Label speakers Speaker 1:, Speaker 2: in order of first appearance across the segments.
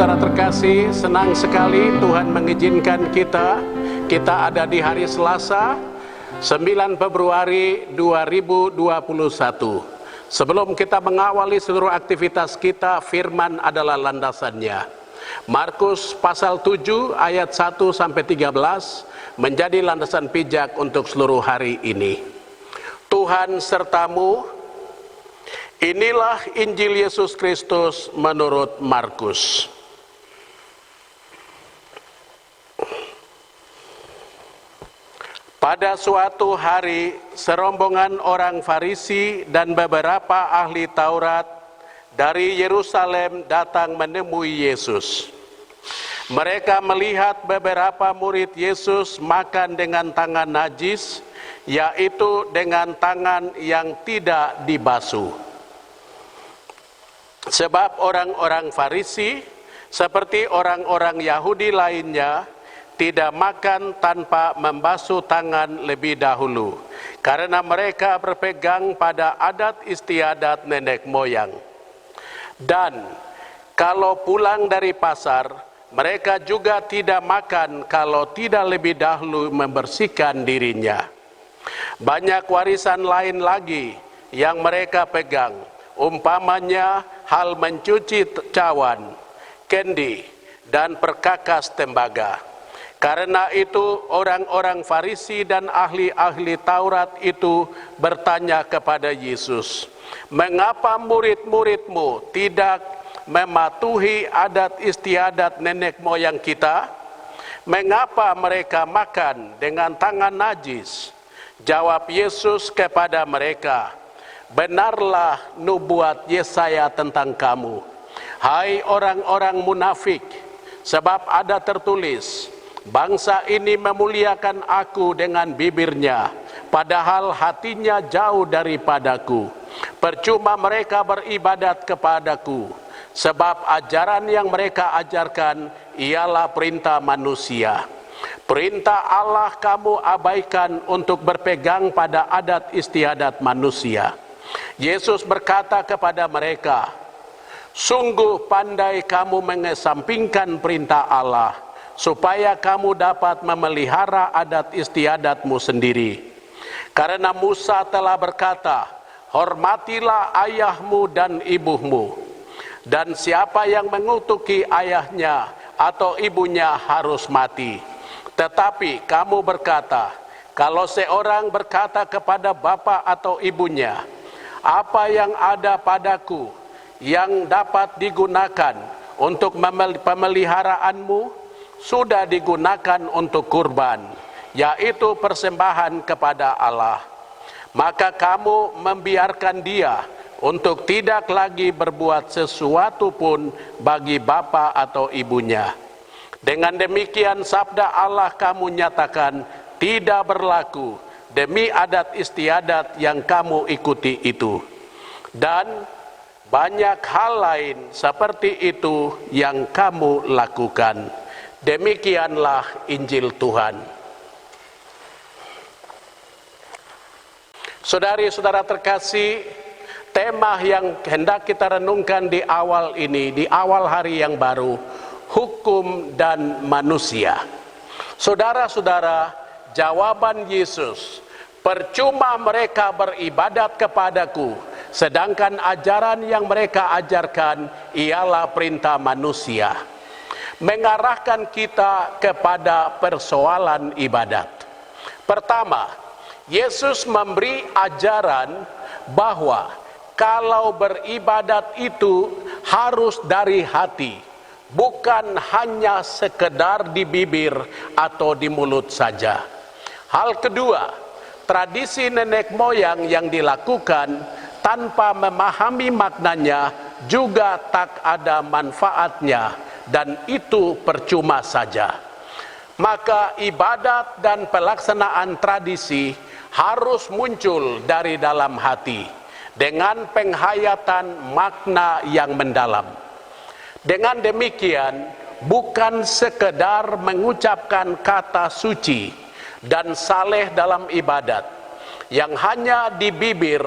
Speaker 1: Saudara terkasih, senang sekali Tuhan mengizinkan kita ada di hari Selasa 9 Februari 2021. Sebelum kita mengawali seluruh aktivitas kita, firman adalah landasannya. Markus pasal 7 ayat 1 sampai 13 menjadi landasan pijak untuk seluruh hari ini. Tuhan sertamu. Inilah Injil Yesus Kristus menurut Markus. Pada suatu hari, serombongan orang Farisi dan beberapa ahli Taurat dari Yerusalem datang menemui Yesus. Mereka melihat beberapa murid Yesus makan dengan tangan najis, yaitu dengan tangan yang tidak dibasuh. Sebab orang-orang Farisi, seperti orang-orang Yahudi lainnya, tidak makan tanpa membasuh tangan lebih dahulu, karena mereka berpegang pada adat istiadat nenek moyang. Dan kalau pulang dari pasar, mereka juga tidak makan kalau tidak lebih dahulu membersihkan dirinya. Banyak warisan lain lagi yang mereka pegang, umpamanya hal mencuci cawan, kendi, dan perkakas tembaga. Karena itu orang-orang Farisi dan ahli-ahli Taurat itu bertanya kepada Yesus, "Mengapa murid-muridmu tidak mematuhi adat istiadat nenek moyang kita? Mengapa mereka makan dengan tangan najis?" Jawab Yesus kepada mereka, "Benarlah nubuat Yesaya tentang kamu, hai orang-orang munafik, sebab ada tertulis, bangsa ini memuliakan aku dengan bibirnya, padahal hatinya jauh daripadaku. Percuma mereka beribadat kepadaku, sebab ajaran yang mereka ajarkan ialah perintah manusia. Perintah Allah kamu abaikan untuk berpegang pada adat istiadat manusia." Yesus berkata kepada mereka, "Sungguh pandai kamu mengesampingkan perintah Allah, supaya kamu dapat memelihara adat istiadatmu sendiri. Karena Musa telah berkata, hormatilah ayahmu dan ibumu, dan siapa yang mengutuki ayahnya atau ibunya harus mati. Tetapi kamu berkata, kalau seorang berkata kepada bapa atau ibunya, apa yang ada padaku yang dapat digunakan untuk pemeliharaanmu, sudah digunakan untuk kurban, yaitu persembahan kepada Allah. Maka kamu membiarkan dia untuk tidak lagi berbuat sesuatu pun bagi bapa atau ibunya. Dengan demikian sabda Allah kamu nyatakan tidak berlaku demi adat istiadat yang kamu ikuti itu. Dan banyak hal lain seperti itu yang kamu lakukan." Demikianlah Injil Tuhan. Saudari-saudara terkasih, tema yang hendak kita renungkan di awal ini, di awal hari yang baru, hukum dan manusia. Saudara-saudara, jawaban Yesus, "Percuma mereka beribadat kepadaku, sedangkan ajaran yang mereka ajarkan ialah perintah manusia," mengarahkan kita kepada persoalan ibadat. Pertama, Yesus memberi ajaran bahwa kalau beribadat itu harus dari hati, bukan hanya sekedar di bibir atau di mulut saja. Hal kedua, tradisi nenek moyang yang dilakukan tanpa memahami maknanya juga tak ada manfaatnya, dan itu percuma saja. Maka ibadat dan pelaksanaan tradisi harus muncul dari dalam hati dengan penghayatan makna yang mendalam. Dengan demikian, bukan sekedar mengucapkan kata suci dan saleh dalam ibadat yang hanya di bibir,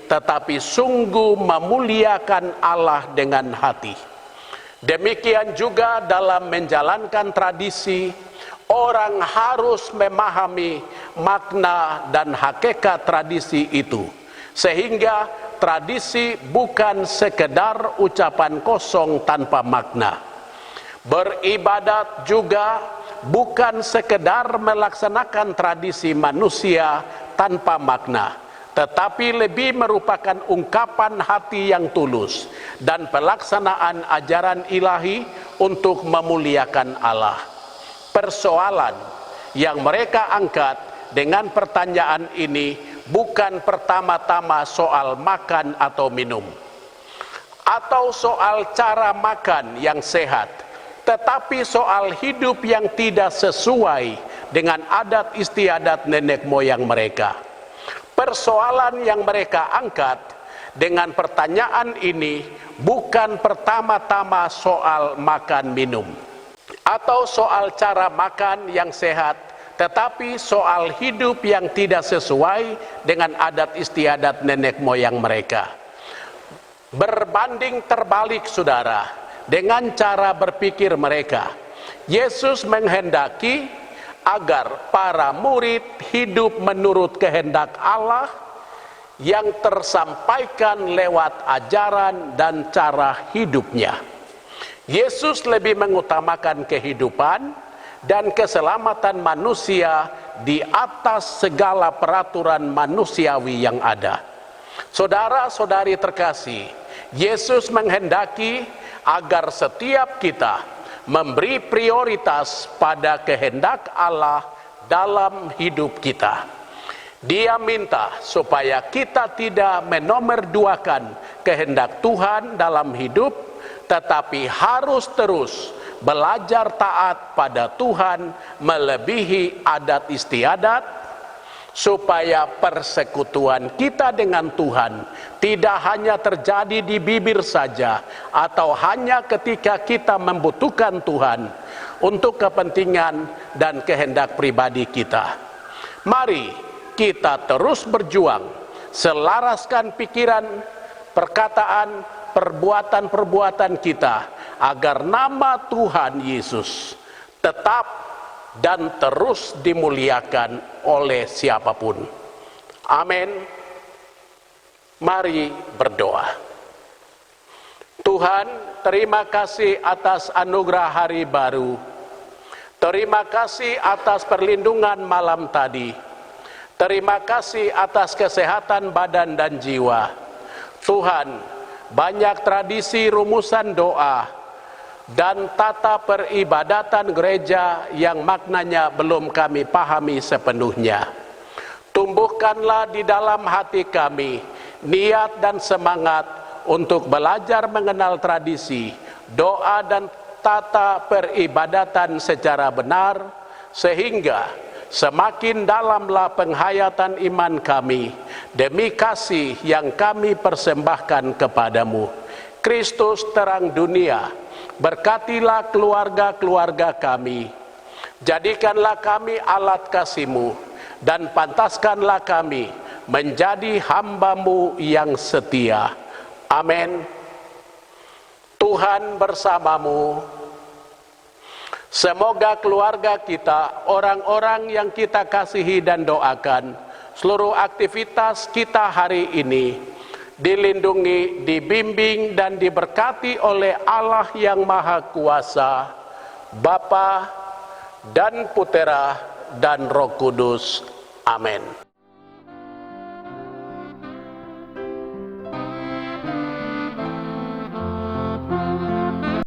Speaker 1: tetapi sungguh memuliakan Allah dengan hati. Demikian juga dalam menjalankan tradisi, orang harus memahami makna dan hakikat tradisi itu, sehingga tradisi bukan sekedar ucapan kosong tanpa makna. Beribadat juga bukan sekedar melaksanakan tradisi manusia tanpa makna, tetapi lebih merupakan ungkapan hati yang tulus dan pelaksanaan ajaran ilahi untuk memuliakan Allah. Persoalan yang mereka angkat dengan pertanyaan ini bukan pertama-tama soal makan atau minum, atau soal cara makan yang sehat, tetapi soal hidup yang tidak sesuai dengan adat istiadat nenek moyang mereka. Persoalan yang mereka angkat dengan pertanyaan ini bukan pertama-tama soal makan minum atau soal cara makan yang sehat, tetapi soal hidup yang tidak sesuai dengan adat istiadat nenek moyang mereka. Berbanding terbalik, saudara, dengan cara berpikir mereka, Yesus menghendaki agar para murid hidup menurut kehendak Allah yang tersampaikan lewat ajaran dan cara hidupnya. Yesus lebih mengutamakan kehidupan dan keselamatan manusia di atas segala peraturan manusiawi yang ada. Saudara-saudari terkasih, Yesus menghendaki agar setiap kita memberi prioritas pada kehendak Allah dalam hidup kita. Dia minta supaya kita tidak menomorduakan kehendak Tuhan dalam hidup, tetapi harus terus belajar taat pada Tuhan melebihi adat istiadat, supaya persekutuan kita dengan Tuhan tidak hanya terjadi di bibir saja atau hanya ketika kita membutuhkan Tuhan untuk kepentingan dan kehendak pribadi kita. Mari kita terus berjuang, selaraskan pikiran, perkataan, perbuatan-perbuatan kita agar nama Tuhan Yesus tetap dan terus dimuliakan oleh siapapun. Amin. Mari berdoa. Tuhan, terima kasih atas anugerah hari baru. Terima kasih atas perlindungan malam tadi. Terima kasih atas kesehatan badan dan jiwa. Tuhan, banyak tradisi rumusan doa dan tata peribadatan gereja yang maknanya belum kami pahami sepenuhnya. Tumbuhkanlah di dalam hati kami niat dan semangat untuk belajar mengenal tradisi, doa dan tata peribadatan secara benar, sehingga semakin dalamlah penghayatan iman kami demi kasih yang kami persembahkan kepadamu. Kristus terang dunia, berkatilah keluarga-keluarga kami, jadikanlah kami alat kasih-Mu, dan pantaskanlah kami menjadi hamba-Mu yang setia. Amin. Tuhan bersamamu. Semoga keluarga kita, orang-orang yang kita kasihi dan doakan, seluruh aktivitas kita hari ini dilindungi, dibimbing dan diberkati oleh Allah yang Maha Kuasa, Bapa dan Putera dan Roh Kudus. Amin.